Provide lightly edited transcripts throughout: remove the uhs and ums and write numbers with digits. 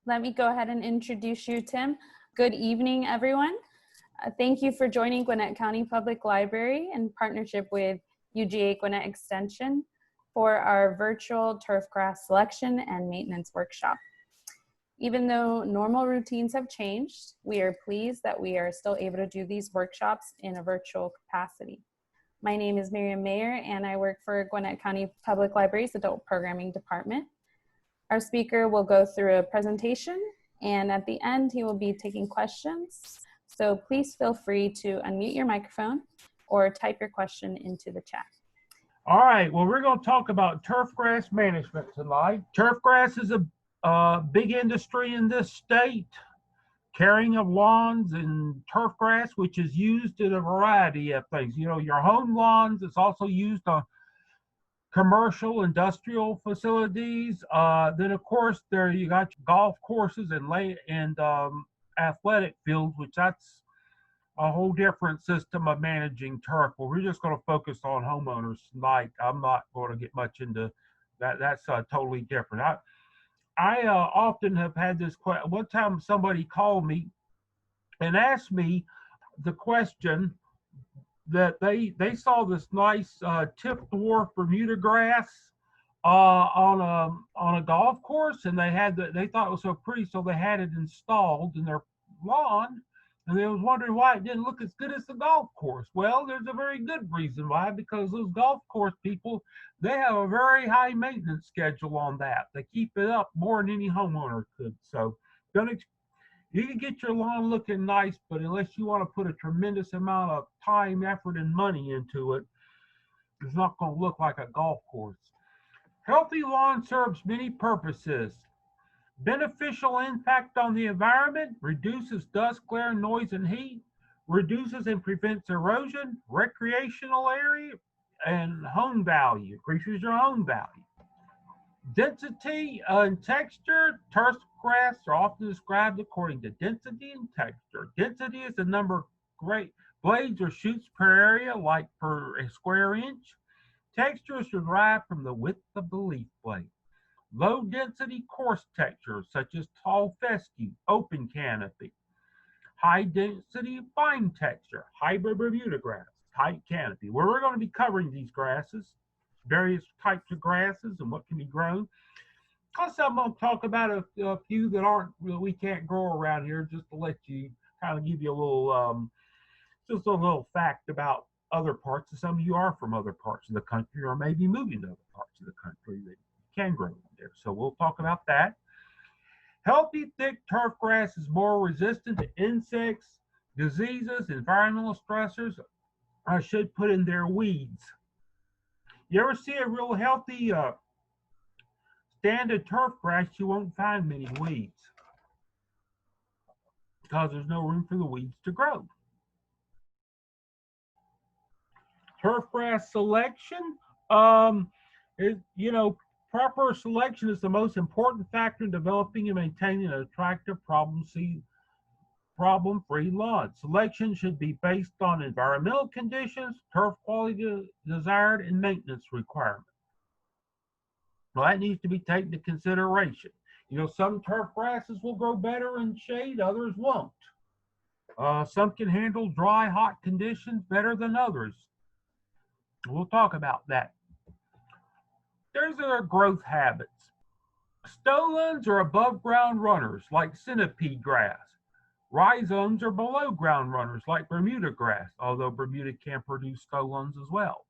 Let me go ahead and introduce you, Tim. Good evening, everyone. Thank you for joining Gwinnett County Public Library in partnership with UGA Gwinnett Extension for our virtual turfgrass selection and maintenance workshop. Even though normal routines have changed, we are pleased that we are still able to do these workshops in a virtual capacity. My name is Miriam Mayer, and I work for Gwinnett County Public Library's Adult Programming Department. Our speaker will go through a presentation, and at the end, he will be taking questions. So please feel free to unmute your microphone or type your question into the chat. All right, well, we're going to talk about turfgrass management tonight. Turfgrass is a big industry in this state. Carrying of lawns and turfgrass, which is used in a variety of things. You know, your home lawns, it's also used on commercial, industrial facilities. Then, of course, there you got your golf courses and athletic fields, which that's a whole different system of managing turf. Well, we're just going to focus on homeowners tonight. I'm not going to get much into that. That's totally different. I often have had this question. One time somebody called me and asked me the question that they saw this nice tip dwarf Bermuda grass on a golf course, and they thought it was so pretty, so they had it installed in their lawn, and they was wondering why it didn't look as good as the golf course. Well, there's a very good reason why, because those golf course people, they have a very high maintenance schedule on that. They keep it up more than any homeowner could. So you can get your lawn looking nice, but unless you want to put a tremendous amount of time, effort, and money into it, it's not going to look like a golf course. Healthy lawn serves many purposes. Beneficial impact on the environment, reduces dust, glare, noise, and heat, reduces and prevents erosion, recreational area, and home value, increases your home value. Density and texture, turfgrass are often described according to density and texture. Density is the number of great blades or shoots per area, like per a square inch. Texture is derived from the width of the leaf blade. Low density coarse textures such as tall fescue, open canopy. High density fine texture, hybrid Bermuda grass, tight canopy. Where we're going to be covering these grasses, various types of grasses and what can be grown. Plus I'm going to talk about a few that we can't grow around here, just to let you kind of give you a little just a little fact about other parts. Some of you are from other parts of the country, or maybe moving to other parts of the country that can grow there. So we'll talk about that. Healthy, thick turf grass is more resistant to insects, diseases, environmental stressors. I should put in there weeds. You ever see a real healthy standard turf grass, you won't find many weeds because there's no room for the weeds to grow. Turfgrass selection, proper selection is the most important factor in developing and maintaining an attractive problem-free lawn. Selection should be based on environmental conditions, turf quality desired, and maintenance requirements. Well, that needs to be taken into consideration. You know, some turf grasses will grow better in shade, others won't. Some can handle dry, hot conditions better than others. We'll talk about that. There's their growth habits. Stolons are above ground runners like Centipedegrass. Rhizomes are below ground runners like Bermuda grass, although Bermuda can produce stolons as well.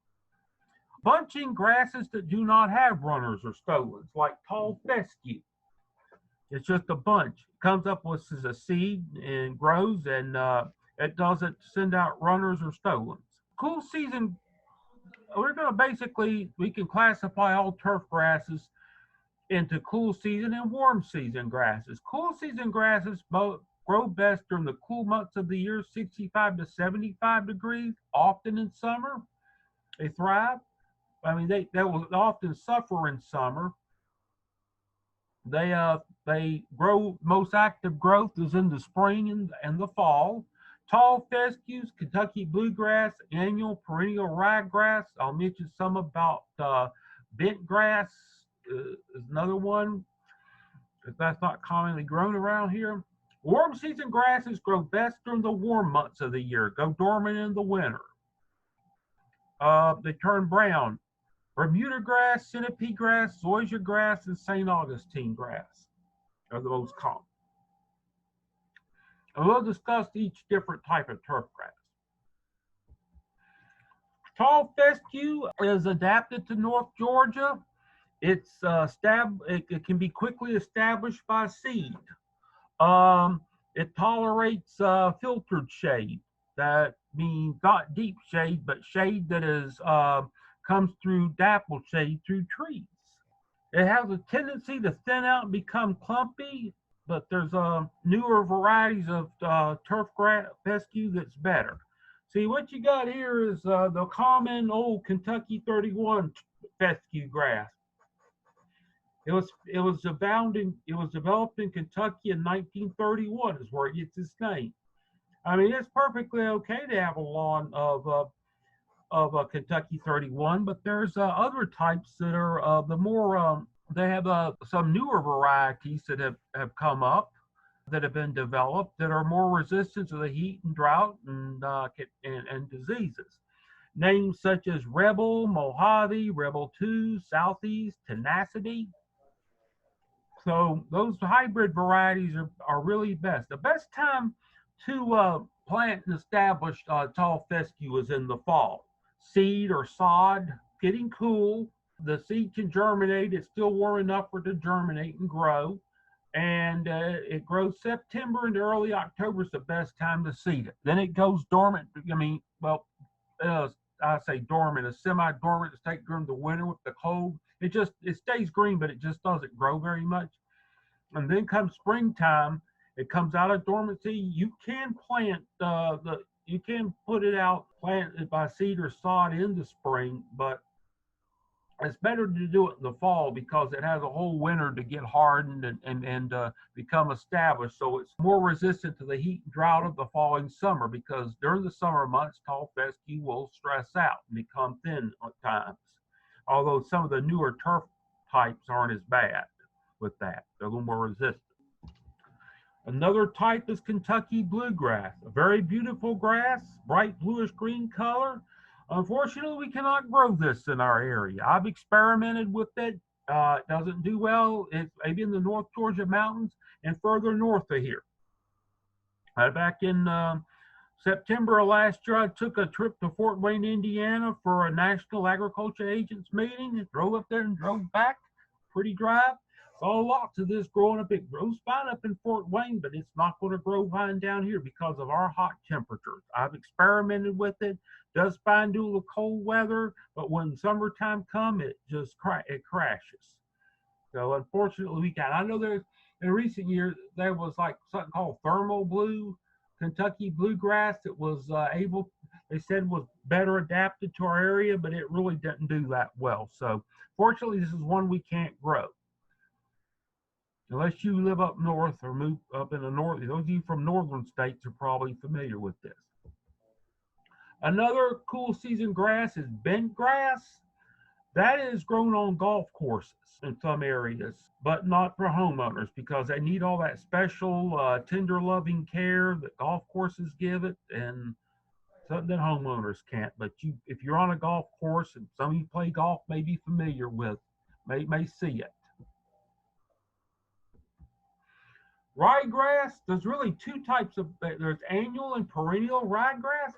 Bunching grasses that do not have runners or stolons like tall fescue. It's just a bunch. It comes up with as a seed and grows, and it doesn't send out runners or stolons. Cool season, we can classify all turf grasses into cool season and warm season grasses. Cool season grasses grow best during the cool months of the year, 65 to 75 degrees, often in summer. They thrive. I mean, they will often suffer in summer. They grow, most active growth is in the spring and the fall. Tall fescues, Kentucky bluegrass, annual perennial ryegrass. I'll mention some about Bentgrass is another one. because that's not commonly grown around here. Warm season grasses grow best during the warm months of the year, go dormant in the winter. They turn brown. Bermuda grass, Centipedegrass, Zoysiagrass, and St. Augustine grass are the most common. And we'll discuss each different type of turf grass. Tall fescue is adapted to North Georgia. It can be quickly established by seed. It tolerates filtered shade. That means not deep shade, but shade that is comes through dappled shade through trees. It has a tendency to thin out and become clumpy, but there's newer varieties of turf grass fescue that's better. See, what you got here is the common old Kentucky 31 fescue grass. It was developed in Kentucky in 1931 is where it gets its name. I mean, it's perfectly okay to have a lawn of a Kentucky 31, but there's other types that are the more they have some newer varieties that have come up that have been developed that are more resistant to the heat and drought and diseases. Names such as Rebel, Mojave, Rebel 2, Southeast, Tenacity. So those hybrid varieties are really best. The best time to plant and establish tall fescue is in the fall. Seed or sod, getting cool. The seed can germinate. It's still warm enough for it to germinate and grow. And it grows September and early October is the best time to seed it. Then it goes dormant. I mean, well, I say dormant, a semi-dormant state during the winter with the cold. It stays green, but it just doesn't grow very much. And then comes springtime, it comes out of dormancy. You can plant you can put it out, plant it by seed or sod in the spring, but it's better to do it in the fall because it has a whole winter to get hardened and become established. So it's more resistant to the heat and drought of the following summer, because during the summer months, tall fescue will stress out and become thin at times. Although some of the newer turf types aren't as bad with that. They're a little more resistant. Another type is Kentucky bluegrass, a very beautiful grass, bright bluish green color. Unfortunately, we cannot grow this in our area. I've experimented with it. It doesn't do well. It's maybe in the North Georgia mountains and further north of here. Back in September of last year, I took a trip to Fort Wayne, Indiana for a National Agriculture Agents meeting and drove up there and drove back. Pretty drive. Saw lots of this growing up. It grows fine up in Fort Wayne, but it's not going to grow fine down here because of our hot temperatures. I've experimented with it. Does fine due to the cold weather, but when summertime comes, it just crashes. So unfortunately, I know there's in recent years there was like something called thermal blue, Kentucky bluegrass that was they said was better adapted to our area, but it really didn't do that well. So fortunately, this is one we can't grow. Unless you live up north or move up in the north. Those of you from northern states are probably familiar with this. Another cool season grass is Bentgrass. That is grown on golf courses in some areas, but not for homeowners because they need all that special tender loving care that golf courses give it, and something that homeowners can't. But if you're on a golf course, and some of you play golf may be familiar with, may see it. Ryegrass, there's really two types of, there's annual and perennial ryegrass.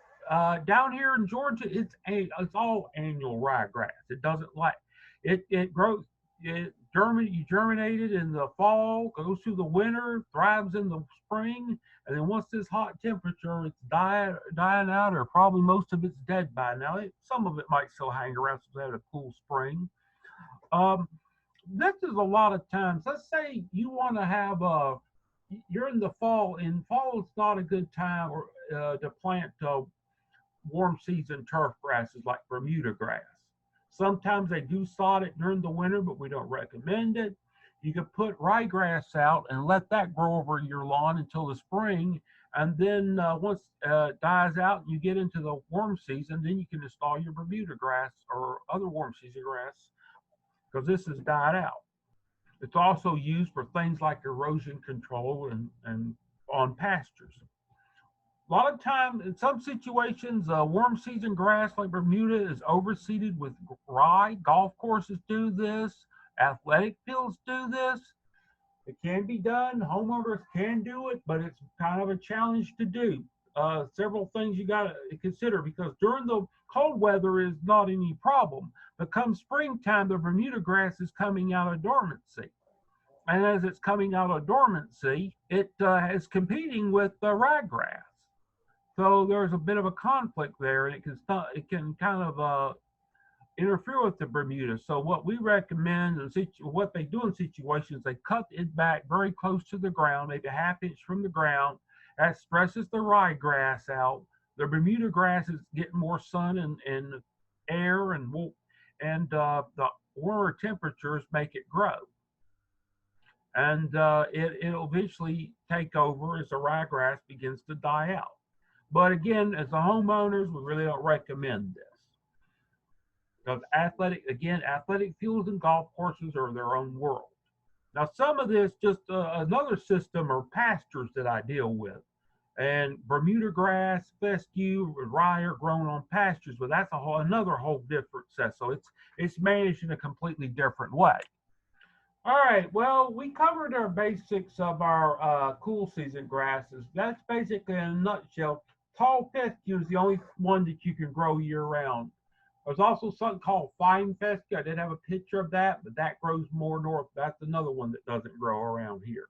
Down here in Georgia, it's all annual ryegrass. It doesn't like, it grows, you germinate it in the fall, goes through the winter, thrives in the spring, and then once this hot temperature, it's dying out, or probably most of it's dead by now. Some of it might still hang around since they had a cool spring. This is a lot of times, let's say you want to have you're in the fall. In fall, it's not a good time to plant warm season turf grasses like Bermuda grass. Sometimes they do sod it during the winter, but we don't recommend it. You can put ryegrass out and let that grow over your lawn until the spring. And then once it dies out and you get into the warm season, then you can install your Bermuda grass or other warm season grass because this has died out. It's also used for things like erosion control and on pastures. A lot of time, in some situations, warm season grass like Bermuda is overseeded with rye. Golf courses do this. Athletic fields do this. It can be done. Homeowners can do it, but it's kind of a challenge to do. Several things you got to consider, because during the cold weather is not any problem, but come springtime, the Bermuda grass is coming out of dormancy. And as it's coming out of dormancy, it is competing with the ryegrass. So there's a bit of a conflict there, and it can kind of interfere with the Bermuda. So what we recommend, and what they do in situations, they cut it back very close to the ground, maybe a ½ inch from the ground. That stresses the ryegrass out. The Bermuda grass is getting more sun and air, and the warmer temperatures make it grow. And it'll eventually take over as the ryegrass begins to die out. But again, as the homeowners, we really don't recommend this. Because athletic fields and golf courses are their own world. Now, some of this, just another system are pastures that I deal with. And Bermuda grass, fescue, rye are grown on pastures, but that's another whole different set. So it's managed in a completely different way. All right, well, we covered our basics of our cool season grasses. That's basically in a nutshell. Tall fescue is the only one that you can grow year round. There's also something called fine fescue. I did have a picture of that, but that grows more north. That's another one that doesn't grow around here.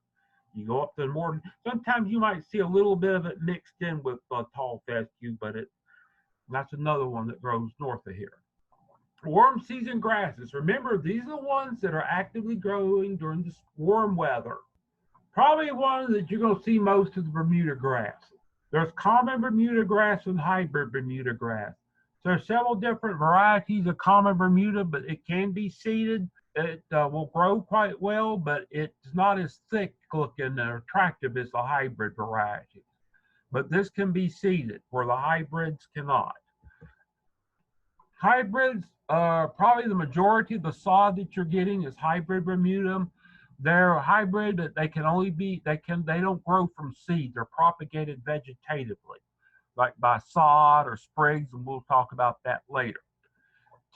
You go up to the more, sometimes you might see a little bit of it mixed in with tall fescue, but that's another one that grows north of here. Warm season grasses. Remember, these are the ones that are actively growing during this warm weather. Probably one that you're going to see most is the Bermuda grass. There's common Bermuda grass and hybrid Bermuda grass. So there's several different varieties of common Bermuda, but it can be seeded. It will grow quite well, but it's not as thick looking or attractive as the hybrid variety. But this can be seeded, where the hybrids cannot. Hybrids, probably the majority of the sod that you're getting is hybrid Bermuda. They're hybrid, but they don't grow from seed. They're propagated vegetatively, like by sod or sprigs, and we'll talk about that later.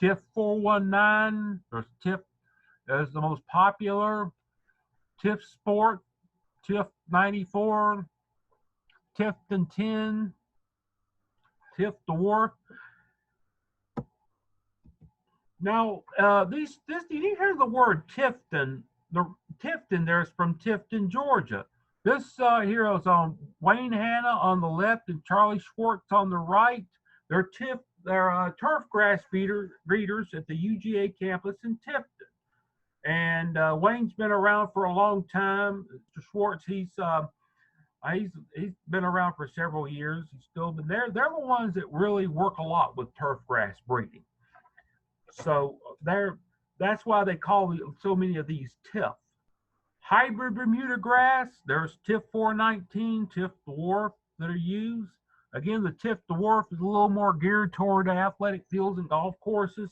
TIF 419, there's TIF is the most popular. TIF Sport, TIF 94, Tifton 10, TIF Dwarf. Now, you hear the word Tifton. The Tifton there is from Tifton, Georgia. This here is on Wayne Hanna on the left and Charlie Schwartz on the right. They're turfgrass breeders at the UGA campus in Tifton. And Wayne's been around for a long time. Mr. Schwartz, he's been around for several years. He's still been there. They're the ones that really work a lot with turfgrass breeding. So that's why they call so many of these TIF. Hybrid Bermuda grass, there's TIF 419, TIF Dwarf that are used. Again, the TIF Dwarf is a little more geared toward athletic fields and golf courses.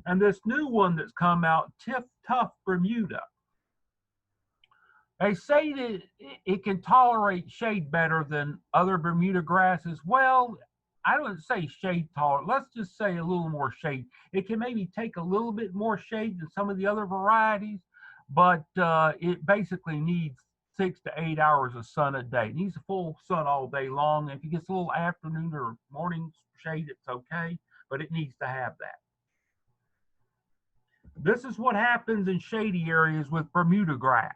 And this new one that's come out, TIF Tough Bermuda. They say that it can tolerate shade better than other Bermuda grasses. Well, I wouldn't say shade tolerant. Let's just say a little more shade. It can maybe take a little bit more shade than some of the other varieties, but it basically needs 6 to 8 hours of sun a day. It needs a full sun all day long. If it gets a little afternoon or morning shade, it's okay, but it needs to have that. This is what happens in shady areas with Bermuda grass.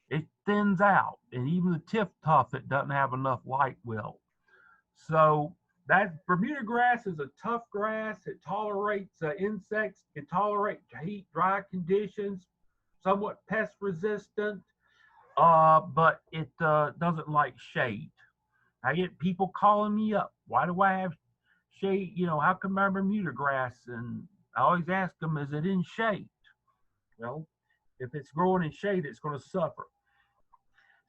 It thins out, and even the TIF Tough, it doesn't have enough light will. So that Bermuda grass is a tough grass. It tolerates insects. It tolerates heat, dry conditions, somewhat pest resistant, but it doesn't like shade. I get people calling me up. Why do I have shade? How come my Bermuda grass? And I always ask them, is it in shade? Well, if it's growing in shade, it's going to suffer.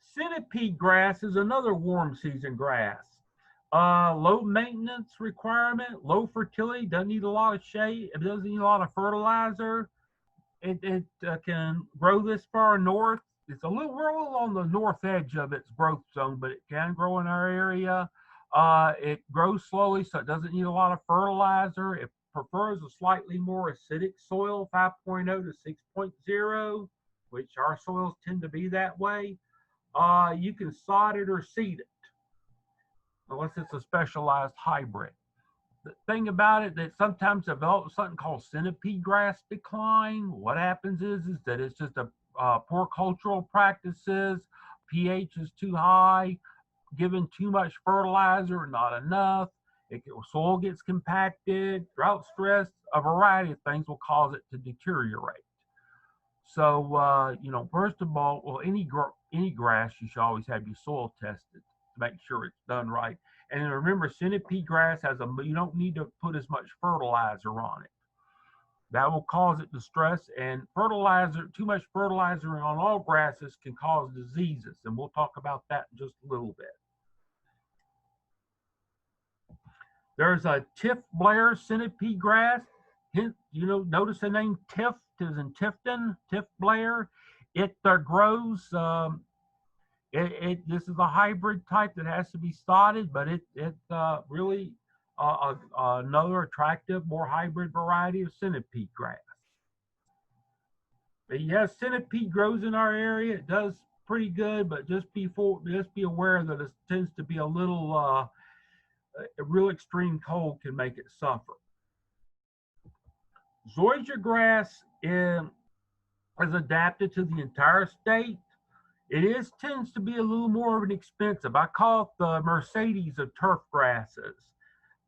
Centipedegrass is another warm season grass. Low maintenance requirement, low fertility, doesn't need a lot of shade, it doesn't need a lot of fertilizer. can grow this far north. We're a little on the north edge of its growth zone, but it can grow in our area. It grows slowly, so it doesn't need a lot of fertilizer. It prefers a slightly more acidic soil, 5.0 to 6.0, which our soils tend to be that way. You can sod it or seed it, unless it's a specialized hybrid. The thing about it that sometimes develops something called Centipedegrass decline. What happens is that it's just a poor cultural practices. pH is too high, given too much fertilizer, not enough. Soil gets compacted, drought stress, a variety of things will cause it to deteriorate. So, first of all, well, any grass, you should always have your soil tested to make sure it's done right. And remember, Centipedegrass you don't need to put as much fertilizer on it. That will cause it to stress, and too much fertilizer on all grasses can cause diseases, and we'll talk about that in just a little bit. There's a Tiff Blair Centipedegrass. Notice the name Tiff is in Tifton, Tiff Blair. It grows. This is a hybrid type that has to be sodded, but it really another attractive, more hybrid variety of centipede grass. But yes, centipede grows in our area. It does pretty good, but just be aware that it tends to be a little a real extreme cold can make it suffer. Zoysiagrass is adapted to the entire state. It tends to be a little more of an expensive. I call it the Mercedes of turf grasses.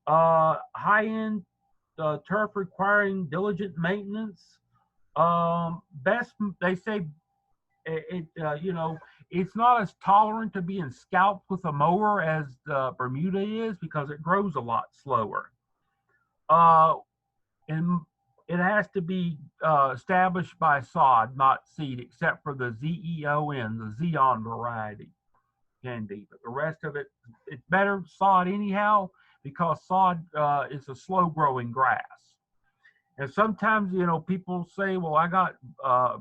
High-end turf requiring diligent maintenance. They say it's not as tolerant to being scalped with a mower as the Bermuda is because it grows a lot slower. And it has to be established by sod, not seed, except for the ZEON, the Zeon variety can be. But the rest of it, it's better sod anyhow because sod is a slow-growing grass. And sometimes, people say, well, I got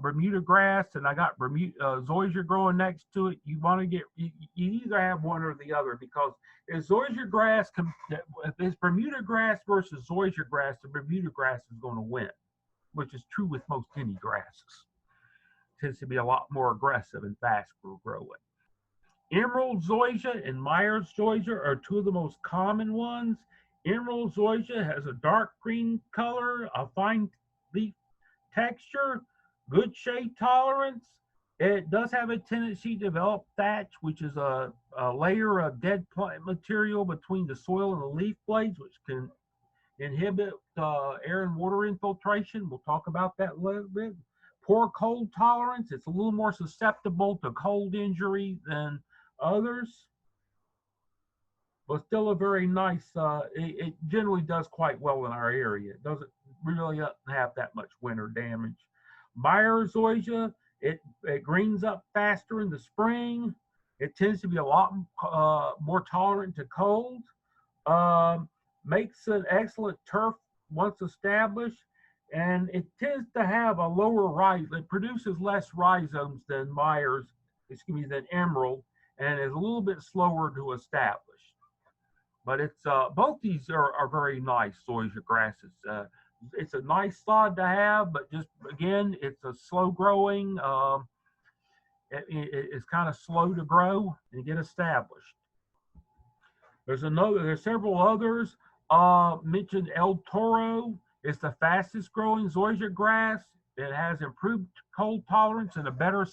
Bermuda grass and I got zoysia growing next to it. You want to you either have one or the other because if it's Bermuda grass versus zoysia grass, the Bermuda grass is going to win, which is true with most any grasses. It tends to be a lot more aggressive and faster growing. Emerald zoysia and Myers zoysia are two of the most common ones. Emerald zoysia has a dark green color, a fine leaf texture, good shade tolerance. It does have a tendency to develop thatch, which is a layer of dead plant material between the soil and the leaf blades, which can inhibit air and water infiltration. We'll talk about that a little bit. Poor cold tolerance. It's a little more susceptible to cold injury than others. But still a very nice, it generally does quite well in our area. It doesn't really have that much winter damage. Myers zoysia, it greens up faster in the spring. It tends to be a lot more tolerant to cold. Makes an excellent turf once established. And it tends to have a lower rise. It produces less rhizomes than than Emerald, and is a little bit slower to establish. But it's both these are very nice zoysia grasses. It's a nice sod to have, but just again, it's a slow growing. It's kind of slow to grow and get established. There's several others. Mentioned El Toro. It's the fastest growing zoysia grass. It has improved cold tolerance and a better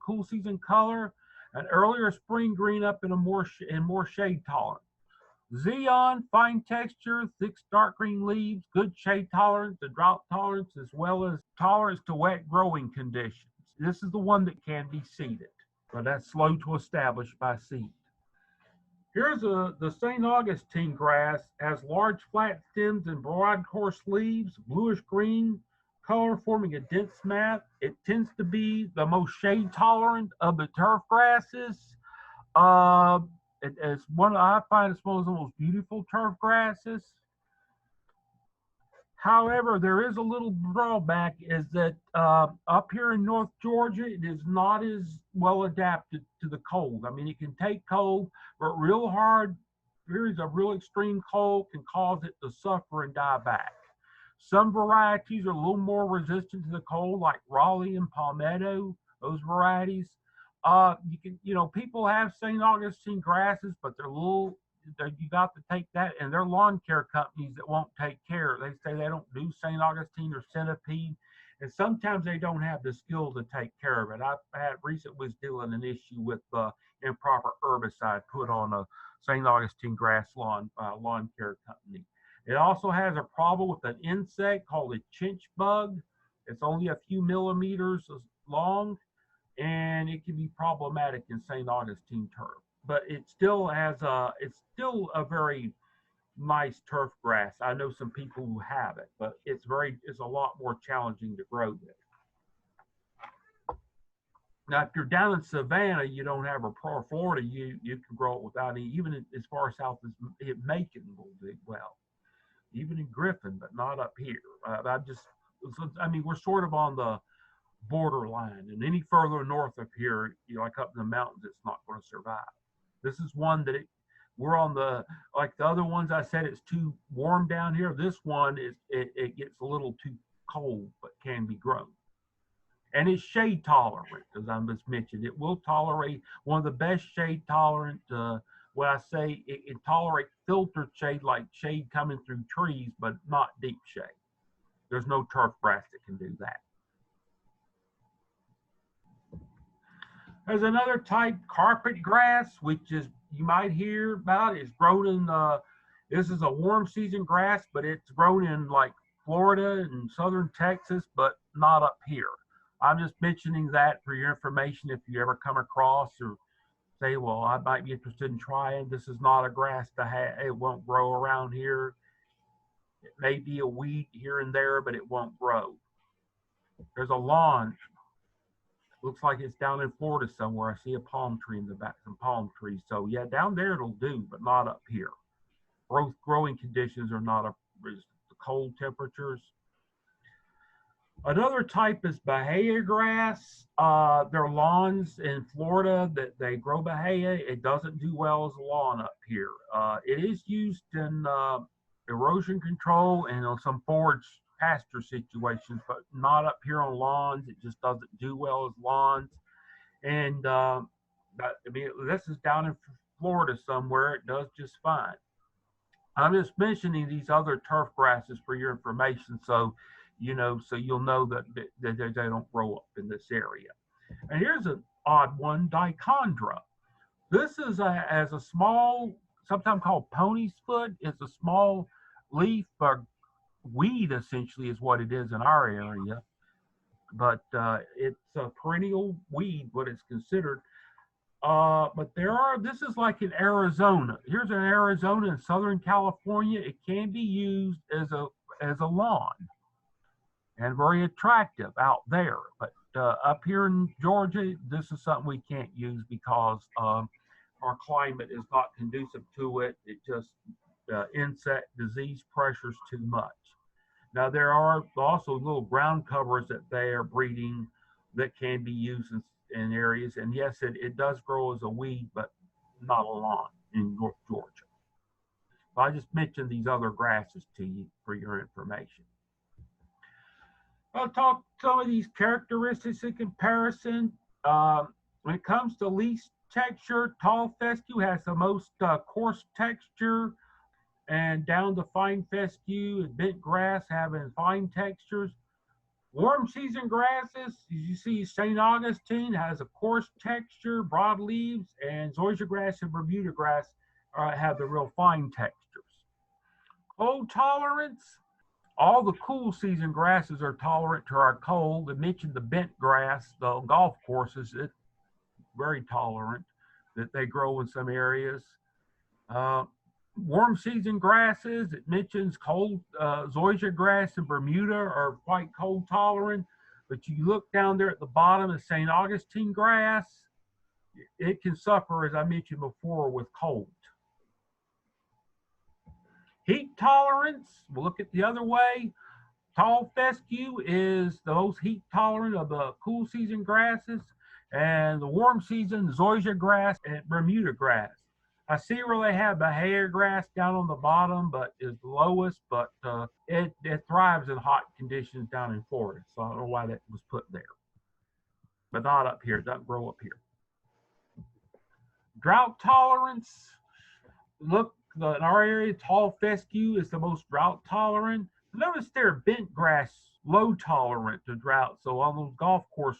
cool season color. An earlier spring green up and more shade tolerant. Zeon, fine texture, thick dark green leaves, good shade tolerance and drought tolerance, as well as tolerance to wet growing conditions. This is the one that can be seeded, but that's slow to establish by seed. Here's the St. Augustine grass. Has large flat stems and broad coarse leaves, bluish green color forming a dense mat. It tends to be the most shade tolerant of the turf grasses. I find it's one of the most beautiful turf grasses. However, there is a little drawback is that up here in North Georgia, it is not as well adapted to the cold. I mean, it can take cold, but real hard periods of real extreme cold can cause it to suffer and die back. Some varieties are a little more resistant to the cold, like Raleigh and Palmetto, those varieties. People have St. Augustine grasses, but they're a little, you got to take that, and they're lawn care companies that won't take care. They say they don't do St. Augustine or Centipede, and sometimes they don't have the skill to take care of it. I've had recently was dealing an issue with improper herbicide put on a St. Augustine grass lawn care company. It also has a problem with an insect called a chinch bug. It's only a few millimeters long, and it can be problematic in St. Augustine turf. But it still it's still a very nice turf grass. I know some people who have it, but it's a lot more challenging to grow with. Now, if you're down in Savannah, you don't have a Florida, you can grow it without any, even as far south as Macon will do well. Even in Griffin, but not up here. We're sort of on the borderline, and any further north up here, like up in the mountains, it's not going to survive. This is one that we're on like the other ones I said, it's too warm down here. This one it gets a little too cold, but can be grown. And it's shade tolerant, as I just mentioned. It will tolerate one of the best shade tolerant. When I say it tolerates filtered shade, like shade coming through trees, but not deep shade. There's no turf grass that can do that. There's another type, carpetgrass, which is, you might hear about. It's grown in, this is a warm season grass, but it's grown in like Florida and southern Texas, but not up here. I'm just mentioning that for your information if you ever come across or say, well, I might be interested in trying. This is not a grass to have. It won't grow around here. It may be a weed here and there, but it won't grow. There's a lawn. Looks like it's down in Florida somewhere. I see a palm tree in the back, some palm trees. So yeah, down there it'll do, but not up here. Growing conditions are not up, the cold temperatures. Another type is Bahiagrass. There are lawns in Florida that they grow Bahia. It doesn't do well as a lawn up here. It is used in erosion control and on some forage pasture situations, but not up here on lawns. It just doesn't do well as lawns. And this is down in Florida somewhere. It does just fine. I'm just mentioning these other turf grasses for your information, so so you'll know that they don't grow up in this area. And here's an odd one, dichondra. This is as a small, sometimes called pony's foot. It's a small leaf or weed, essentially, is what it is in our area. But it's a perennial weed, what it's considered. But this is like in Arizona. Here's an Arizona and Southern California. It can be used as a lawn and very attractive out there. But up here in Georgia, this is something we can't use because our climate is not conducive to it. It just insect disease pressures too much. Now there are also little ground covers that they are breeding that can be used in areas. And yes, it does grow as a weed, but not a lawn in North Georgia. So I just mentioned these other grasses to you for your information. I'll talk some of these characteristics in comparison. When it comes to leaf texture, tall fescue has the most coarse texture, and down to fine fescue and bentgrass having fine textures. Warm season grasses, as you see, St. Augustine has a coarse texture, broad leaves, and Zoysiagrass and Bermudagrass have the real fine textures. Cold tolerance, all the cool season grasses are tolerant to our cold. I mentioned the bentgrass, the golf courses, it's very tolerant that they grow in some areas. Warm season grasses, it mentions cold, Zoysiagrass and Bermuda are quite cold tolerant, but you look down there at the bottom of St. Augustine grass, it can suffer, as I mentioned before, with cold. Heat tolerance, we'll look at the other way. Tall fescue is the most heat tolerant of the cool season grasses, and the warm season Zoysiagrass and Bermuda grass. I see where they have Bahiagrass down on the bottom, but is the lowest, but it thrives in hot conditions down in Florida. So I don't know why that was put there, but not up here. It doesn't grow up here. Drought tolerance. Look, in our area, tall fescue is the most drought tolerant. Notice there, bentgrass low tolerant to drought. So on those golf course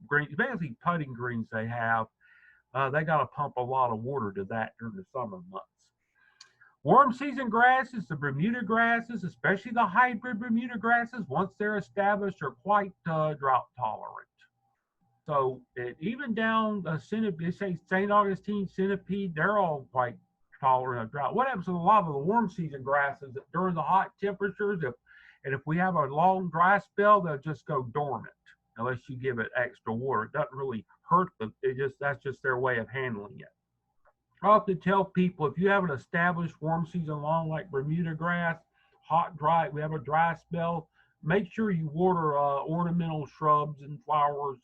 greens, basically putting greens they have, they got to pump a lot of water to that during the summer months. Warm season grasses, the Bermuda grasses, especially the hybrid Bermuda grasses, once they're established, are quite drought tolerant. So even down Centipede, say St. Augustine, Centipede, they're all quite tolerant of drought. What happens with a lot of the warm season grasses that during the hot temperatures, if we have a long dry spell, they'll just go dormant unless you give it extra water. It doesn't really hurt them. That's just their way of handling it. I often tell people, if you have an established warm season lawn like Bermuda grass, hot, dry, we have a dry spell, make sure you water ornamental shrubs and flowers,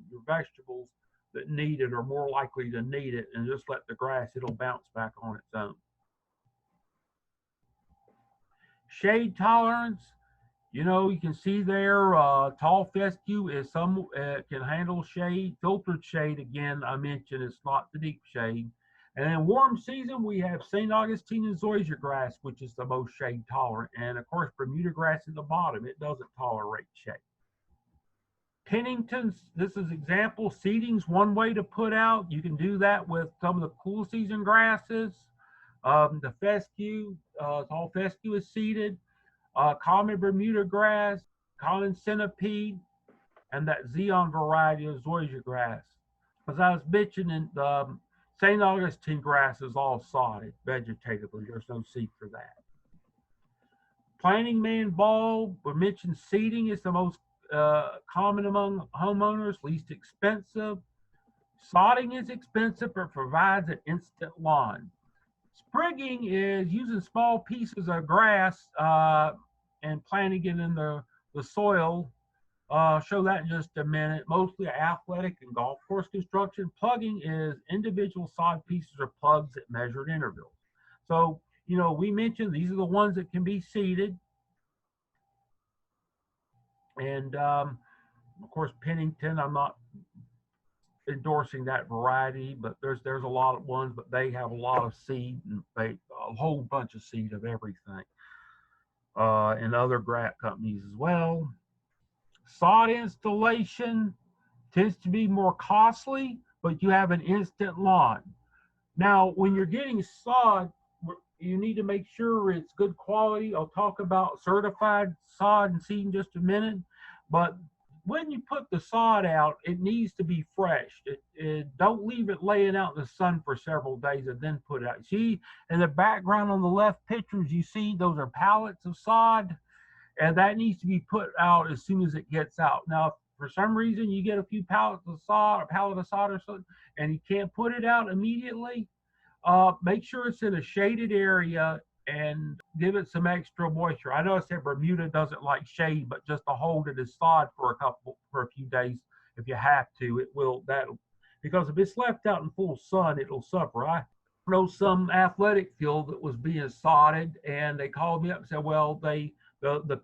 your vegetables that need it or more likely to need it, and just let the grass, it'll bounce back on its own. Shade tolerance, you know, you can see there, tall fescue is can handle shade. Filtered shade, again, I mentioned it's not the deep shade. And then warm season, we have St. Augustine and Zoysiagrass, which is the most shade tolerant. And of course, Bermuda grass at the bottom, it doesn't tolerate shade. Penningtons, this is example. Seeding's one way to put out. You can do that with some of the cool season grasses. The fescue, tall fescue is seeded. Common Bermuda grass, common centipede, and that Xeon variety of Zoysiagrass. As I was mentioning, St. Augustine grass is all sodded vegetatively. There's no seed for that. Planting man bulb, we mentioned seeding is the most common among homeowners, least expensive. Sodding is expensive, but provides an instant lawn. Sprigging is using small pieces of grass and planting it in the soil. Show that in just a minute. Mostly athletic and golf course construction. Plugging is individual sod pieces or plugs at measured intervals. So, you know, we mentioned these are the ones that can be seeded. And of course, Pennington, I'm not endorsing that variety, but there's a lot of ones, but they have a lot of seed and a whole bunch of seed of everything. And other grass companies as well. Sod installation tends to be more costly, but you have an instant lawn. Now, when you're getting sod, you need to make sure it's good quality. I'll talk about certified sod and seed in just a minute. But when you put the sod out, it needs to be fresh. Don't leave it laying out in the sun for several days and then put it out. See, in the background on the left pictures, you see those are pallets of sod, and that needs to be put out as soon as it gets out. Now, if for some reason you get a few pallets of sod, a pallet of sod or something, and you can't put it out immediately, make sure it's in a shaded area and give it some extra moisture. I know I said Bermuda doesn't like shade, but just to hold it as sod for a few days, if you have to, because if it's left out in full sun, it'll suffer. I know some athletic field that was being sodded, and they called me up and said, well, the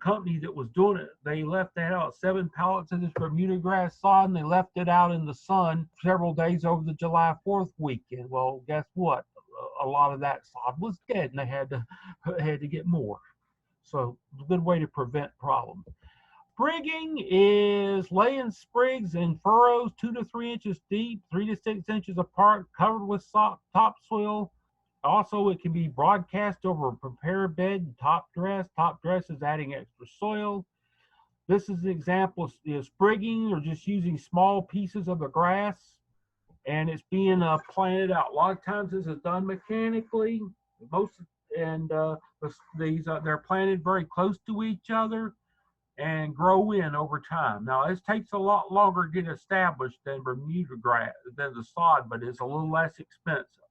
company that was doing it, they left that out 7 pallets of this Bermuda grass sod, and they left it out in the sun several days over the July 4th weekend. Well, guess what? A lot of that sod was dead, and they had to get more. So it's a good way to prevent problems. Sprigging is laying sprigs in furrows 2 to 3 inches deep, 3 to 6 inches apart, covered with topsoil. Also, it can be broadcast over a prepared bed and top dress. Top dress is adding extra soil. This is an example of sprigging or just using small pieces of the grass, and it's being planted out. A lot of times this is done mechanically. They're planted very close to each other and grow in over time. Now, this takes a lot longer to get established than Bermuda grass, than the sod, but it's a little less expensive.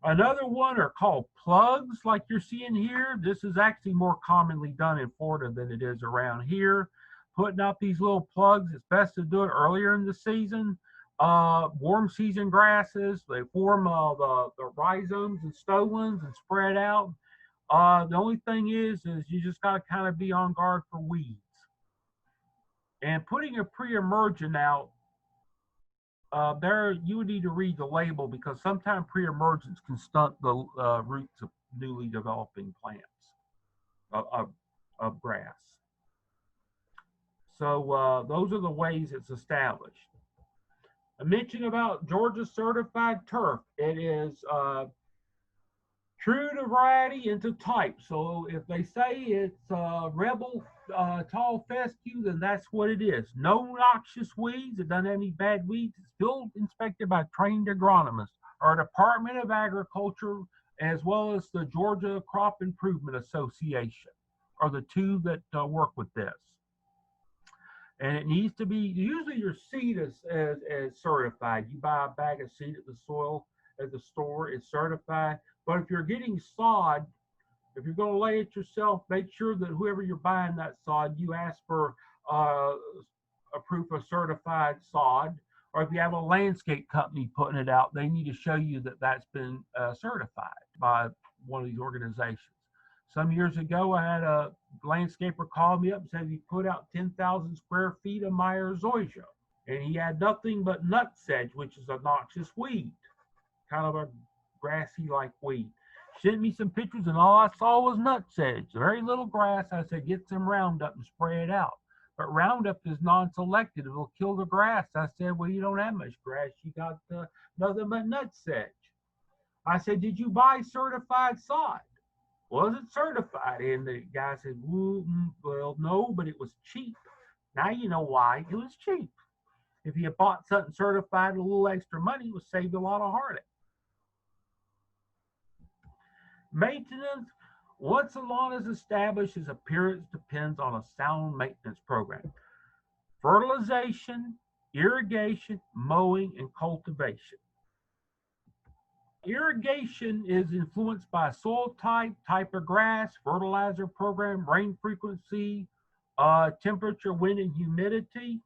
Another one are called plugs, like you're seeing here. This is actually more commonly done in Florida than it is around here. Putting out these little plugs, it's best to do it earlier in the season. Warm season grasses, they form the rhizomes and stolons and spread out. The only thing is you just got to kind of be on guard for weeds. And putting a pre-emergent out, there you would need to read the label because sometimes pre-emergence can stunt the roots of newly developing plants of grass. So those are the ways it's established. I mentioned about Georgia certified turf. It is true to variety and to type. So if they say it's Rebel tall fescue, then that's what it is. No noxious weeds. It doesn't have any bad weeds. It's still inspected by trained agronomists or Department of Agriculture, as well as the Georgia Crop Improvement Association, are the two that work with this. And it needs to be, usually your seed is certified. You buy a bag of seed at the store, it's certified. But if you're getting sod, if you're going to lay it yourself, make sure that whoever you're buying that sod, you ask for a proof of certified sod. Or if you have a landscape company putting it out, they need to show you that that's been certified by one of these organizations. Some years ago, I had a landscaper call me up and said he put out 10,000 square feet of Myers zoysia, and he had nothing but nutsedge, which is a noxious weed, kind of a grassy-like weed. Sent me some pictures, and all I saw was nutsedge, very little grass. I said, get some Roundup and spray it out. But Roundup is non-selective. It'll kill the grass. I said, well, you don't have much grass. You got nothing but nutsedge. I said, did you buy certified sod? Was it certified? And the guy said, well, no, but it was cheap. Now you know why it was cheap. If you bought something certified with a little extra money, it would save a lot of heartache. Maintenance. Once a lawn is established, its appearance depends on a sound maintenance program. Fertilization, irrigation, mowing, and cultivation. Irrigation is influenced by soil type of grass, fertilizer program, rain frequency, temperature, wind, and humidity.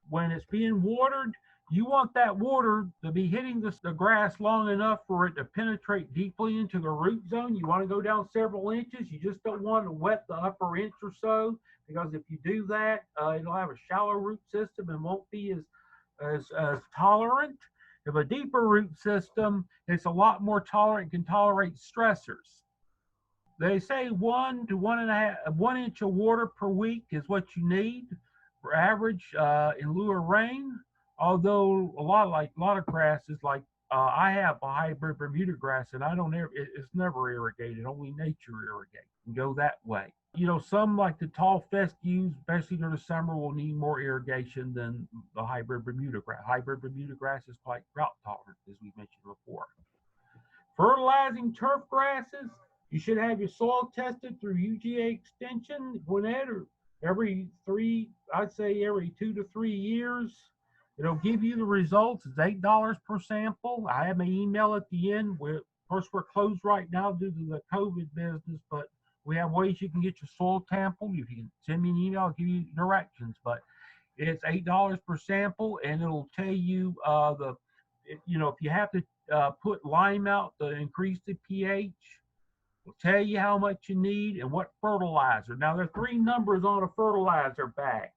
When it's being watered, you want that water to be hitting the grass long enough for it to penetrate deeply into the root zone. You want to go down several inches. You just don't want to wet the upper inch or so, because if you do that, it'll have a shallow root system and won't be as tolerant. If a deeper root system, it's a lot more tolerant, can tolerate stressors. They say 1 to 1 inch of water per week is what you need for average in lieu of rain. Although a lot of grasses, like I have a hybrid Bermuda grass, and it's never irrigated. Only nature irrigates. And go that way. You know, some like the tall fescues, especially during the summer, will need more irrigation than the hybrid Bermuda grass. Hybrid Bermuda grass is quite drought tolerant, as we mentioned before. Fertilizing turf grasses, you should have your soil tested through UGA Extension, Gwinnett, or every 2 to 3 years. It'll give you the results. It's $8 per sample. I have my email at the end. Of course, we're closed right now due to the COVID business, but we have ways you can get your soil sample. If you can send me an email, I'll give you directions. But it's $8 per sample, and it'll tell you if you have to put lime out to increase the pH. It'll tell you how much you need and what fertilizer. Now, there are 3 numbers on a fertilizer bag.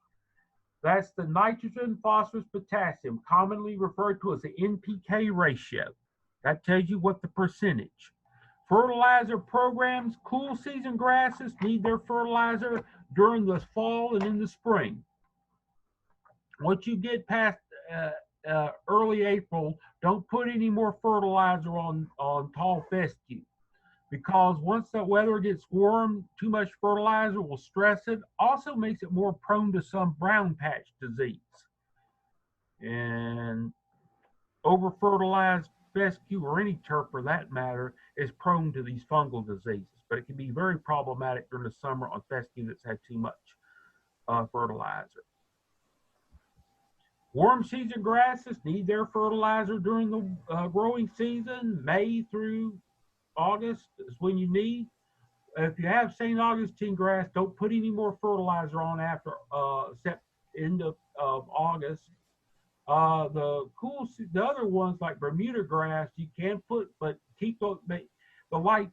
That's the nitrogen, phosphorus, potassium, commonly referred to as the NPK ratio. That tells you what the percentage. Fertilizer programs, cool season grasses need their fertilizer during the fall and in the spring. Once you get past early April, don't put any more fertilizer on tall fescue, because once the weather gets warm, too much fertilizer will stress it. Also makes it more prone to some brown patch disease. And over-fertilized fescue, or any turf for that matter, is prone to these fungal diseases. But it can be very problematic during the summer on fescue that's had too much fertilizer. Warm season grasses need their fertilizer during the growing season. May through August is when you need. If you have St. Augustine grass, don't put any more fertilizer on after end of August. The other ones like Bermuda grass, you can put, but keep the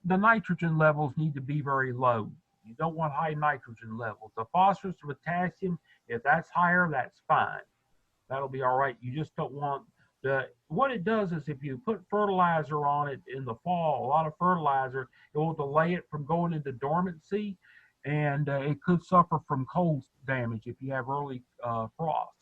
nitrogen levels need to be very low. You don't want high nitrogen levels. The phosphorus and potassium, if that's higher, that's fine. That'll be all right. You just don't want what it does is if you put fertilizer on it in the fall, a lot of fertilizer, it will delay it from going into dormancy, and it could suffer from cold damage if you have early frost.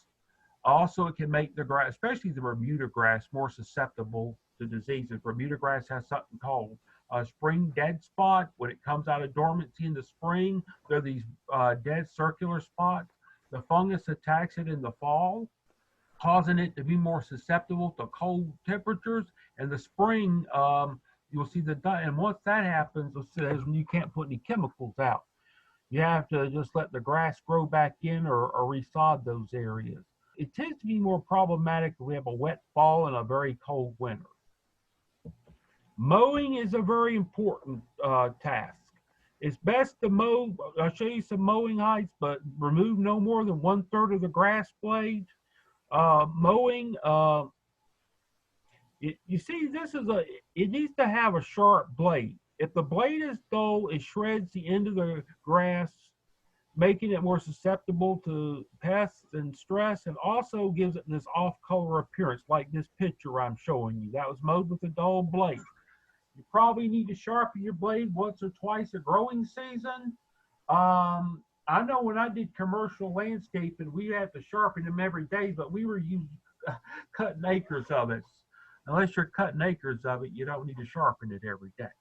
Also, it can make the grass, especially the Bermuda grass, more susceptible to diseases. Bermuda grass has something called a spring dead spot. When it comes out of dormancy in the spring, there are these dead circular spots. The fungus attacks it in the fall, causing it to be more susceptible to cold temperatures. In the spring, you'll see and once that happens, you can't put any chemicals out. You have to just let the grass grow back in or resod those areas. It tends to be more problematic if we have a wet fall and a very cold winter. Mowing is a very important task. It's best to mow. I'll show you some mowing heights, but remove no more than 1/3 of the grass blade. Mowing, you see, it needs to have a sharp blade. If the blade is dull, it shreds the end of the grass, making it more susceptible to pests and stress, and also gives it this off-color appearance, like this picture I'm showing you. That was mowed with a dull blade. You probably need to sharpen your blade once or twice a growing season. I know when I did commercial landscaping, we had to sharpen them every day, but we were cutting acres of it. Unless you're cutting acres of it, you don't need to sharpen it every day.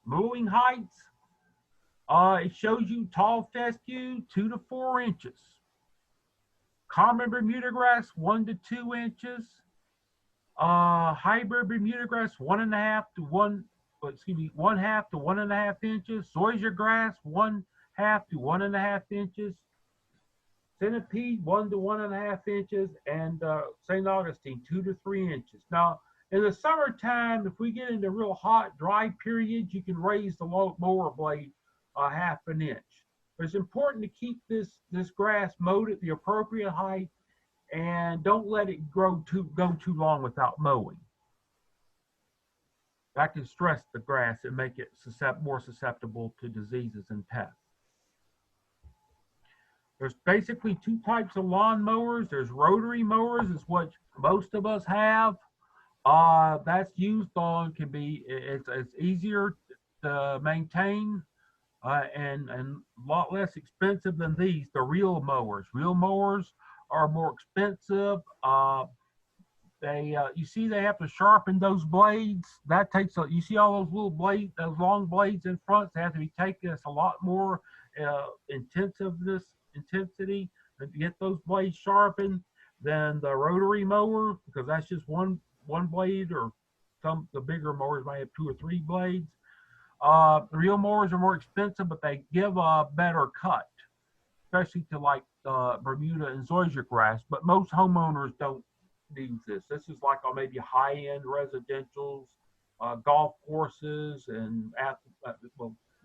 Mowing heights. It shows you tall fescue 2 to 4 inches. Common Bermuda grass 1 to 2 inches. Hybrid Bermuda grass 1.5 to 1.5 inches. Zoysiagrass 1/2 to 1.5 inches. Centipede 1 to 1.5 inches, and St. Augustine 2 to 3 inches. Now, in the summertime, if we get into real hot, dry periods, you can raise the mower blade 1/2 inch. But it's important to keep this grass mowed at the appropriate height, and don't let it go too long without mowing. That can stress the grass and make it more susceptible to diseases and pests. There's basically 2 types of lawn mowers. There's rotary mowers, is what most of us have. That's used on it's easier to maintain and a lot less expensive than these. The reel mowers. Reel mowers are more expensive. You see, they have to sharpen those blades. That takes you see all those little blades, those long blades in front. They have to be taken. It's a lot more intensity to get those blades sharpened than the rotary mower, because that's just one blade, or the bigger mowers might have 2 or 3 blades. The reel mowers are more expensive, but they give a better cut, especially to like Bermuda and Zoysiagrass. But most homeowners don't use this. This is like on maybe high-end residentials, golf courses, and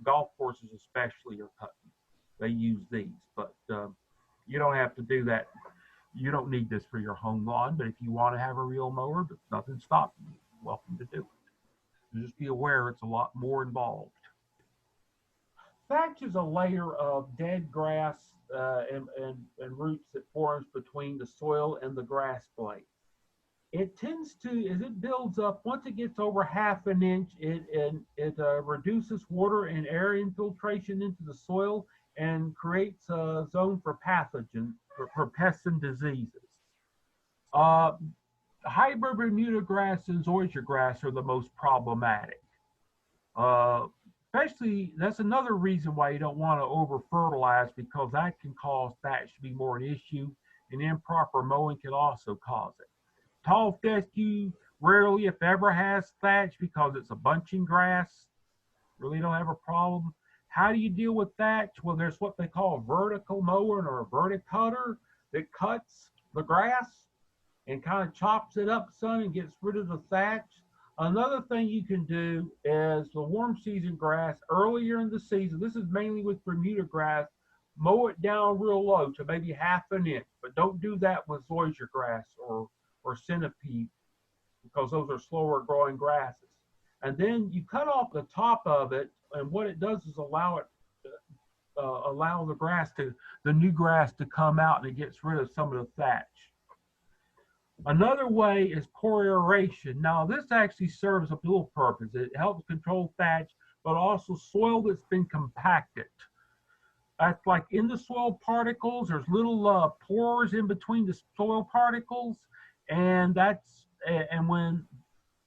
golf courses especially are cutting. They use these, but you don't have to do that. You don't need this for your home lawn, but if you want to have a reel mower, but nothing stopping you, welcome to do it. Just be aware it's a lot more involved. Thatch is a layer of dead grass and roots that forms between the soil and the grass blade. It tends to, as it builds up, once it gets over 1/2 inch, it reduces water and air infiltration into the soil and creates a zone for pathogens, for pests and diseases. Hybrid Bermuda grass and Zoysiagrass are the most problematic. Especially, that's another reason why you don't want to over-fertilize, because that can cause thatch to be more an issue, and improper mowing can also cause it. Tall fescue rarely, if ever, has thatch because it's a bunching grass. Really don't have a problem. How do you deal with thatch? Well, there's what they call a vertical mower or a verticutter that cuts the grass and kind of chops it up some and gets rid of the thatch. Another thing you can do is the warm season grass earlier in the season. This is mainly with Bermuda grass. Mow it down real low to maybe 1/2 inch, but don't do that with Zoysiagrass or Centipede, because those are slower growing grasses. And then you cut off the top of it, and what it does is allow the new grass to come out, and it gets rid of some of the thatch. Another way is core aeration. Now, this actually serves a dual purpose. It helps control thatch, but also soil that's been compacted. That's like in the soil particles, there's little pores in between the soil particles, and when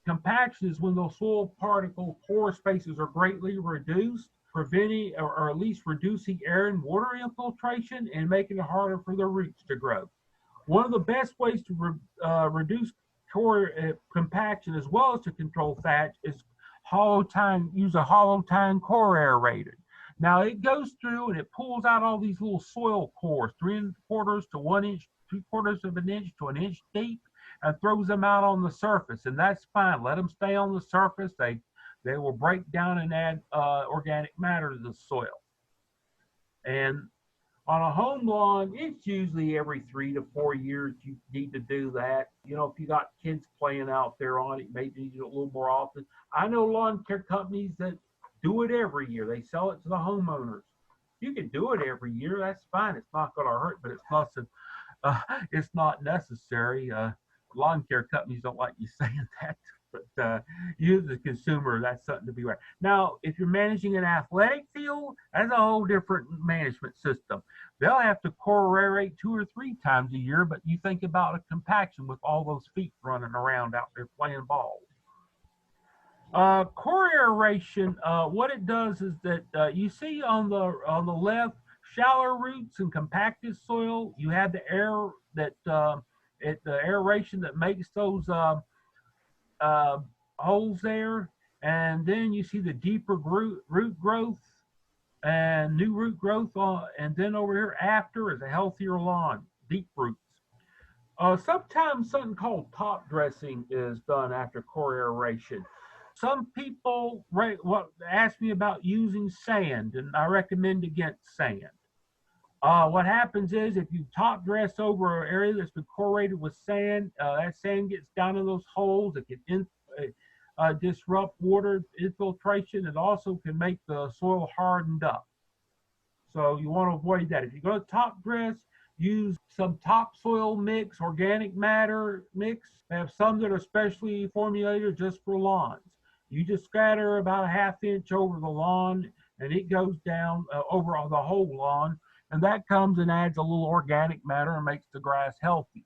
compaction is when those soil particle pore spaces are greatly reduced, preventing or at least reducing air and water infiltration and making it harder for the roots to grow. One of the best ways to reduce core compaction as well as to control thatch is use a hollow tine core aerator. Now it goes through and it pulls out all these little soil cores, 3/4 to 1 inch, 3/4 of an inch to 1 inch deep, and throws them out on the surface, and that's fine. Let them stay on the surface. They will break down and add organic matter to the soil. And on a home lawn, it's usually every 3 to 4 years you need to do that. You know, if you got kids playing out there on it, maybe you do it a little more often. I know lawn care companies that do it every year. They sell it to the homeowners. You can do it every year. That's fine. It's not going to hurt, but it's not necessary. Lawn care companies don't like you saying that, but you, the consumer, that's something to be aware. Now, if you're managing an athletic field, that's a whole different management system. They'll have to core aerate 2 or 3 times a year, but you think about a compaction with all those feet running around out there playing ball. Core aeration, what it does is that you see on the left, shallow roots and compacted soil. You have the air that the aeration that makes those holes there, and then you see the deeper root growth and new root growth and then over here after is a healthier lawn, deep roots. Sometimes something called top dressing is done after core aeration. Some people ask me about using sand, and I recommend against sand. What happens is if you top dress over an area that's been corrated with sand, that sand gets down in those holes. It can disrupt water infiltration. It also can make the soil hardened up. So you want to avoid that. If you go to top dress, use some topsoil mix, organic matter mix. They have some that are specially formulated just for lawns. You just scatter about a 1/2 inch over the lawn, and it goes down over the whole lawn. And that comes and adds a little organic matter and makes the grass healthier.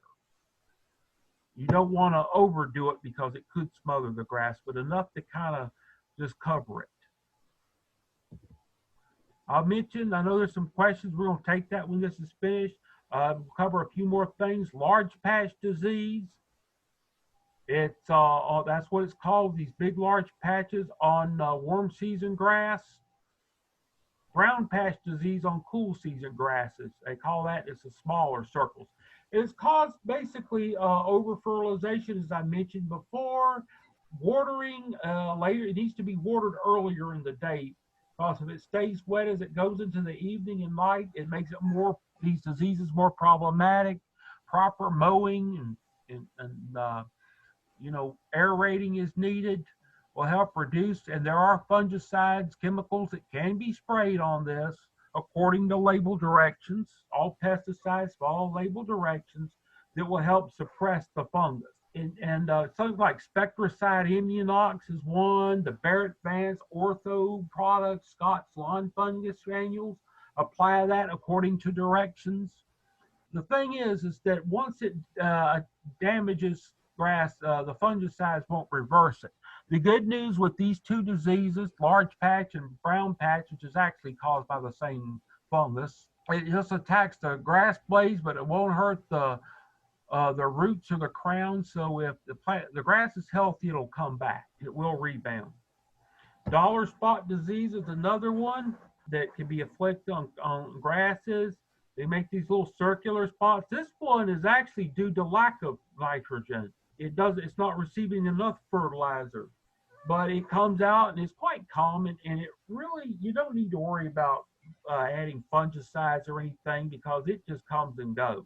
You don't want to overdo it because it could smother the grass, but enough to kind of just cover it. I'll mention, I know there's some questions. We're going to take that when this is finished. We'll cover a few more things. Large patch disease. It's that's what it's called, these big large patches on warm season grass. Brown patch disease on cool season grasses. They call that, it's a smaller circles. It's caused basically over fertilization, as I mentioned before. Watering later, it needs to be watered earlier in the day, because if it stays wet as it goes into the evening and night, it makes it these diseases more problematic. Proper mowing and you know, aerating is needed, will help reduce, and there are fungicides, chemicals that can be sprayed on this according to label directions. All pesticides follow label directions that will help suppress the fungus. And something like Spectracide Immunox is one, the Barrett Vance Ortho products, Scott's Lawn Fungus Granules, apply that according to directions. The thing is that once it damages grass, the fungicides won't reverse it. The good news with these two diseases, large patch and brown patch, which is actually caused by the same fungus, it just attacks the grass blades, but it won't hurt the roots or the crown. So if the grass is healthy, it'll come back. It will rebound. Dollar spot disease is another one that can be afflicted on grasses. They make these little circular spots. This one is actually due to lack of nitrogen. It's not receiving enough fertilizer, but it comes out and it's quite common, and it really, you don't need to worry about adding fungicides or anything because it just comes and goes.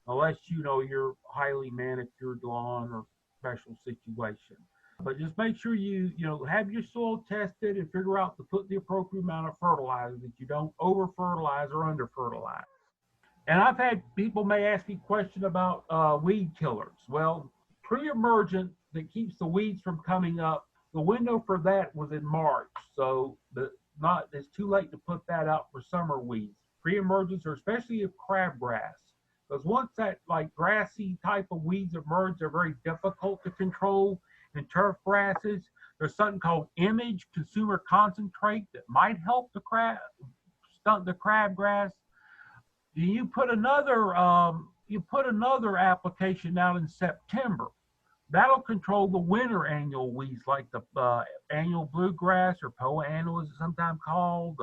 Unless you're highly manicured lawn or special situation. But just make sure you have your soil tested and figure out to put the appropriate amount of fertilizer, that you don't over fertilize or under fertilize. And I've had people may ask me a question about weed killers. Well, pre-emergent that keeps the weeds from coming up, the window for that was in March. So it's too late to put that out for summer weeds. Pre-emergents, or especially of crabgrass. Because once that like grassy type of weeds emerge, they're very difficult to control. In turf grasses, there's something called image consumer concentrate that might help stunt the crabgrass. You put another application out in September. That'll control the winter annual weeds like the annual bluegrass, or poa annua as it's sometimes called,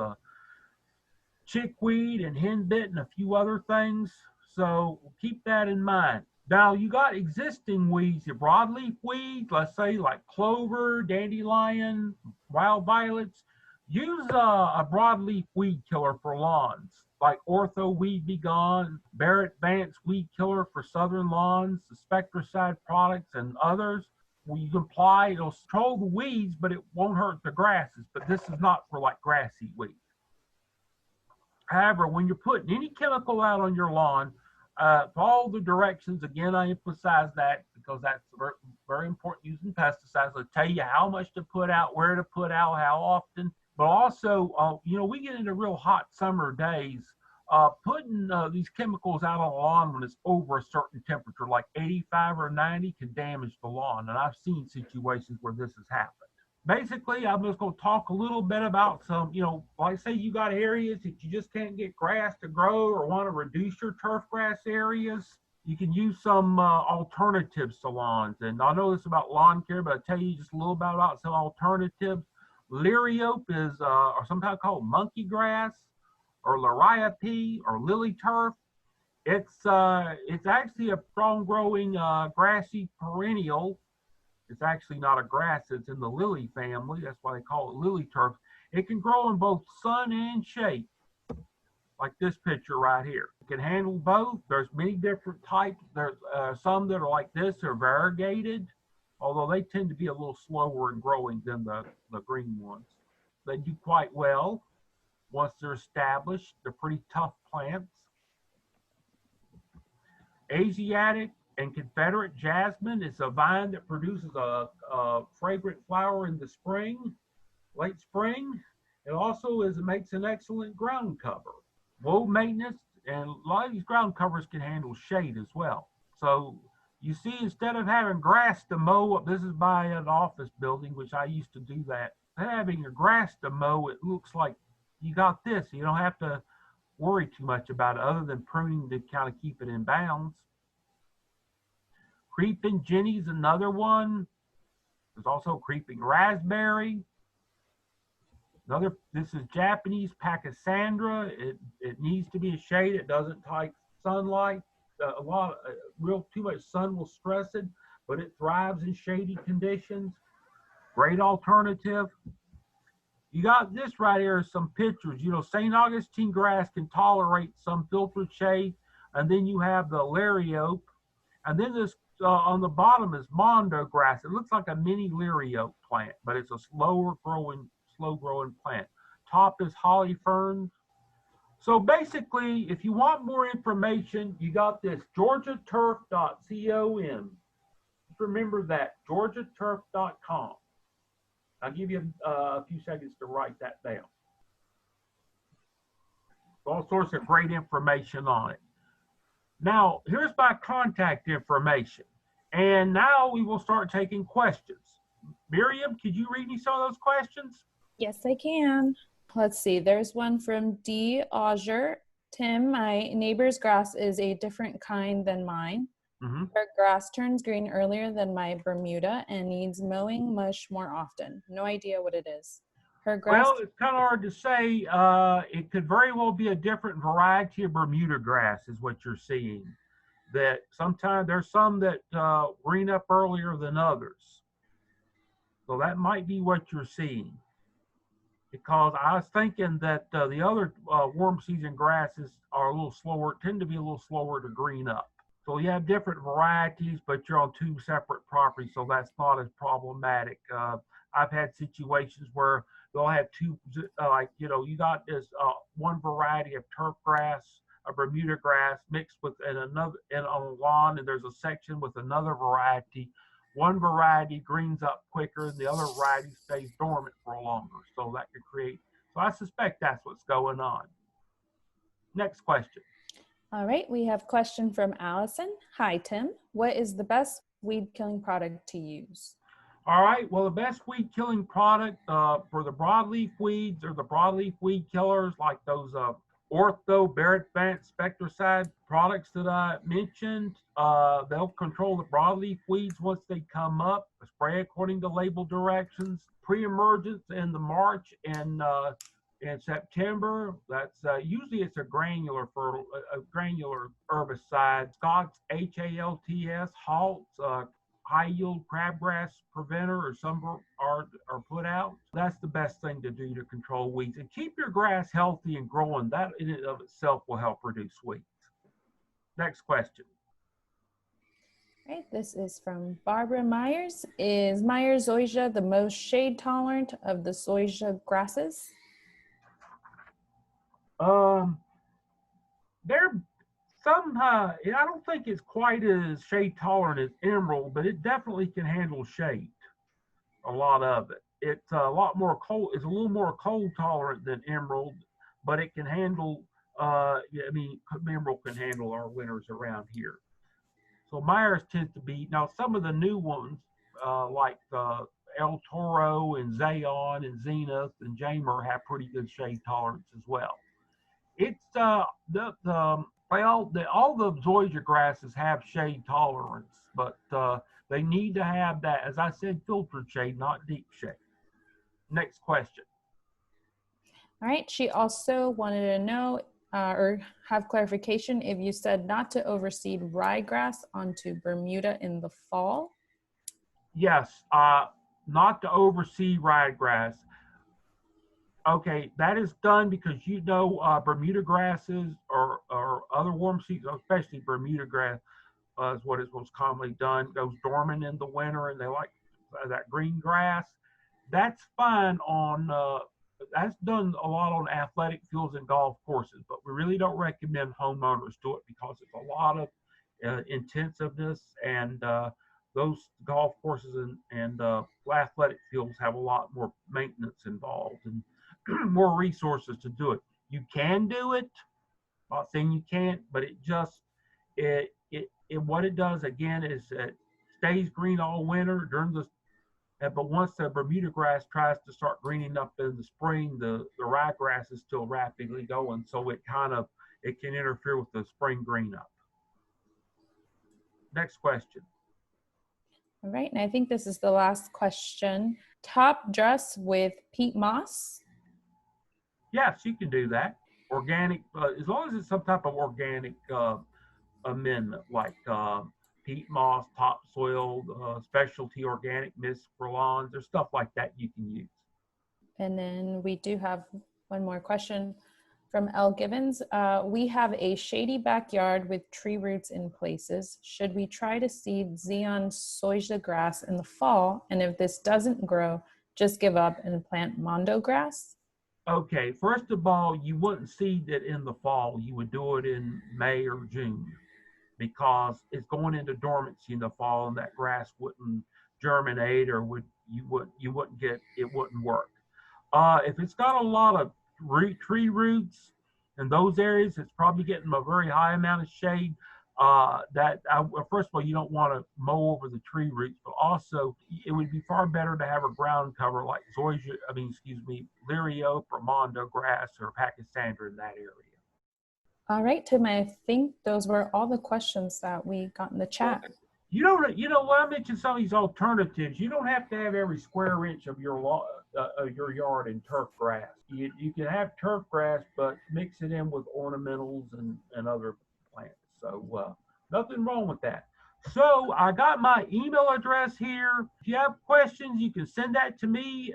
chickweed and henbit and a few other things. So keep that in mind. Now you got existing weeds, your broadleaf weeds, let's say like clover, dandelion, wild violets. Use a broadleaf weed killer for lawns, like Ortho Weed Be Gone, Barrett Vance Weed Killer for southern lawns, the Spectracide products, and others. When you apply, it'll control the weeds, but it won't hurt the grasses. But this is not for like grassy weeds. However, when you're putting any chemical out on your lawn, follow the directions. Again, I emphasize that because that's very, very important using pesticides. They'll tell you how much to put out, where to put out, how often. But also, we get into real hot summer days. Putting these chemicals out on the lawn when it's over a certain temperature, like 85 or 90, can damage the lawn. And I've seen situations where this has happened. Basically, I'm just going to talk a little bit about some, like say you got areas that you just can't get grass to grow or want to reduce your turf grass areas. You can use some alternatives to lawns. And I know this about lawn care, but I'll tell you just a little bit about some alternatives. Liriope is or sometimes called monkey grass, or liriope, or lily turf. It's actually a strong growing grassy perennial. It's actually not a grass, it's in the lily family. That's why they call it lily turf. It can grow in both sun and shade, like this picture right here. It can handle both. There's many different types. There's some that are like this, they're variegated, although they tend to be a little slower in growing than the green ones. They do quite well once they're established. They're pretty tough plants. Asiatic and Confederate jasmine is a vine that produces a fragrant flower in the spring, late spring. It also makes an excellent ground cover. Low maintenance, and a lot of these ground covers can handle shade as well. So you see, instead of having grass to mow, this is by an office building, which I used to do that. Having your grass to mow, it looks like you got this. You don't have to worry too much about it other than pruning to kind of keep it in bounds. Creeping Jenny's another one. There's also creeping raspberry. This is Japanese pachysandra. It needs to be in shade. It doesn't like sunlight. Too much sun will stress it, but it thrives in shady conditions. Great alternative. You got this right here, some pictures. St. Augustine grass can tolerate some filtered shade, and then you have the liriope, and then this on the bottom is mondo grass. It looks like a mini liriope plant, but it's a slow growing plant. Top is holly ferns. So basically, if you want more information, you got this, georgiaturf.com. Remember that, georgiaturf.com. I'll give you a few seconds to write that down. All sorts of great information on it. Now, here's my contact information. And now we will start taking questions. Miriam, could you read me some of those questions? Yes, I can. Let's see. There's one from D. Auger. Tim, my neighbor's grass is a different kind than mine. Her grass turns green earlier than my Bermuda and needs mowing much more often. No idea what it is. Her grass? Well, it's kind of hard to say. It could very well be a different variety of Bermuda grass is what you're seeing. That sometimes there's some that green up earlier than others. So that might be what you're seeing. Because I was thinking that the other warm season grasses are a little slower, tend to be a little slower to green up. So you have different varieties, but you're on two separate properties, so that's not as problematic. I've had situations where they'll have two, like, you know, you got this one variety of turf grass, a Bermuda grass mixed with another in on a lawn, and there's a section with another variety. One variety greens up quicker, and the other variety stays dormant for longer. So that could create. So I suspect that's what's going on. Next question. All right, we have a question from Allison. Hi, Tim. What is the best weed killing product to use? All right, well, the best weed killing product for the broadleaf weeds or the broadleaf weed killers like those Ortho, Barrett Vance, Spectricide products that I mentioned, they'll control the broadleaf weeds once they come up, spray according to label directions. Pre-emergence in the March and in September, that's usually it's a granular herbicide. Scott's Halts, high yield crabgrass preventer, or some are put out. That's the best thing to do to control weeds and keep your grass healthy and growing. That in and of itself will help reduce weeds. Next question. All right, this is from Barbara Myers. Is Meyer zoysia the most shade tolerant of the zoysia grasses? They're some, I don't think it's quite as shade tolerant as emerald, but it definitely can handle shade, a lot of it. It's a lot more cold, it's a little more cold tolerant than emerald, but it can handle, yeah, I mean, emerald can handle our winters around here. So Myers tends to be, now some of the new ones, like El Toro and Zayon and Zenith and Jamer have pretty good shade tolerance as well. It's all the zoysia grasses have shade tolerance, but they need to have that, as I said, filtered shade, not deep shade. Next question. All right, she also wanted to know or have clarification if you said not to overseed ryegrass onto Bermuda in the fall. Yes, not to overseed ryegrass. Okay, that is done because you know Bermuda grasses or other warm seasons, especially Bermuda grass, is what is most commonly done, goes dormant in the winter, and they like that green grass. That's fine on, that's done a lot on athletic fields and golf courses, but we really don't recommend homeowners do it because it's a lot of intensiveness, and those golf courses and athletic fields have a lot more maintenance involved and more resources to do it. You can do it, not saying you can't, but it just what it does again is it stays green all winter during the, but once the Bermuda grass tries to start greening up in the spring, the ryegrass is still rapidly going, so it can interfere with the spring green up. Next question. All right, and I think this is the last question. Top dress with peat moss? Yes, you can do that. Organic, as long as it's some type of organic amendment, like peat moss, topsoil, specialty organic mist for lawns. There's stuff like that you can use. And then we do have one more question from L. Gibbons. We have a shady backyard with tree roots in places. Should we try to seed Zoysiagrass in the fall? And if this doesn't grow, just give up and plant Mondograss? Okay, first of all, you wouldn't seed it in the fall. You would do it in May or June because it's going into dormancy in the fall, and that grass wouldn't germinate, or you wouldn't get, it wouldn't work. If it's got a lot of tree roots in those areas, it's probably getting a very high amount of shade. First of all, you don't want to mow over the tree roots, but also it would be far better to have a ground cover like Liriope or Mondograss or pachysandra in that area. All right, Tim, I think those were all the questions that we got in the chat. You know, when I mentioned some of these alternatives, you don't have to have every square inch of your yard in turf grass. You can have turf grass, but mix it in with ornamentals and other plants. So nothing wrong with that. So I got my email address here. If you have questions, you can send that to me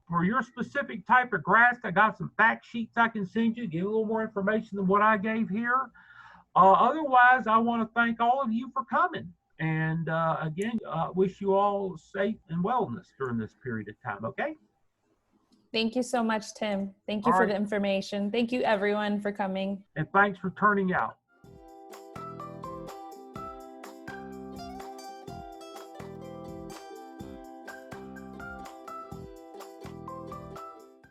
for your specific type of grass. I got some fact sheets I can send you, give a little more information than what I gave here. Otherwise, I want to thank all of you for coming. And again, wish you all safe and wellness during this period of time, okay? Thank you so much, Tim. Thank you All for right. the information. Thank you, everyone, for coming. And thanks for turning out.